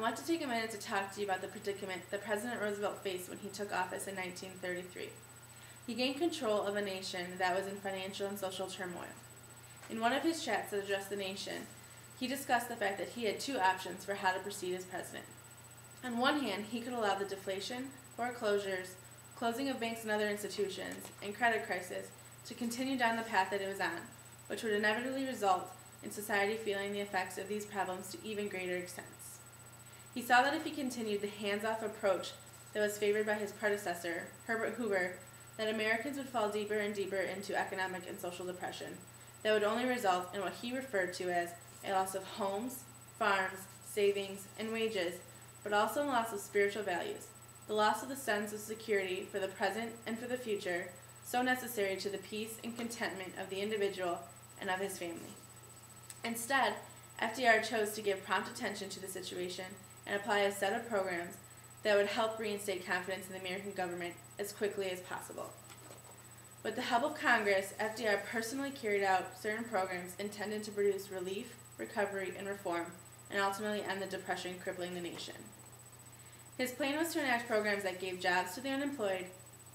want to take a minute to talk to you about the predicament that President Roosevelt faced when he took office in 1933. He gained control of a nation that was in financial and social turmoil. In one of his chats that addressed the nation, he discussed the fact that he had two options for how to proceed as president. On one hand, he could allow the deflation, foreclosures, closing of banks and other institutions, and credit crisis to continue down the path that it was on, which would inevitably result in society feeling the effects of these problems to even greater extents. He saw that if he continued the hands-off approach that was favored by his predecessor, Herbert Hoover, that Americans would fall deeper and deeper into economic and social depression that would only result in what he referred to as a loss of homes, farms, savings, and wages, but also a loss of spiritual values, the loss of the sense of security for the present and for the future, so necessary to the peace and contentment of the individual and of his family. Instead, FDR chose to give prompt attention to the situation and apply a set of programs that would help reinstate confidence in the American government as quickly as possible. With the help of Congress, FDR personally carried out certain programs intended to produce relief, recovery, and reform, and ultimately end the depression crippling the nation. His plan was to enact programs that gave jobs to the unemployed,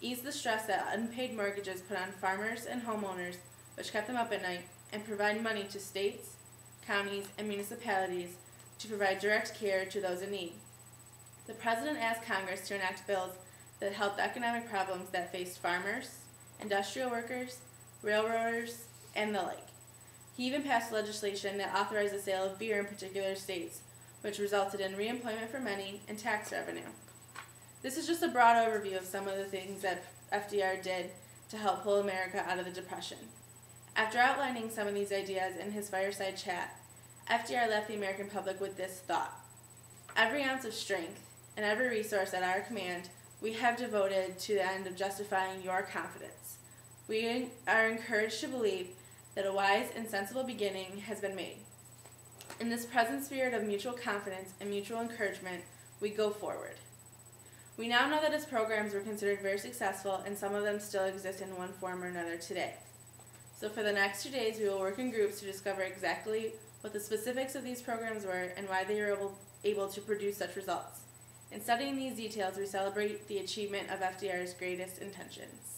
ease the stress that unpaid mortgages put on farmers and homeowners, which kept them up at night, and provide money to states, counties, and municipalities to provide direct care to those in need. The President asked Congress to enact bills that helped the economic problems that faced farmers, industrial workers, railroaders, and the like. He even passed legislation that authorized the sale of beer in particular states, which resulted in reemployment for many and tax revenue. This is just a broad overview of some of the things that FDR did to help pull America out of the Depression. After outlining some of these ideas in his Fireside Chat, FDR left the American public with this thought: every ounce of strength and every resource at our command we have devoted to the end of justifying your confidence. We are encouraged to believe that a wise and sensible beginning has been made. In this present spirit of mutual confidence and mutual encouragement, we go forward. We now know that his programs were considered very successful, and some of them still exist in one form or another today. So for the next 2 days, we will work in groups to discover exactly what the specifics of these programs were and why they were able to produce such results. In studying these details, we celebrate the achievement of FDR's greatest intentions.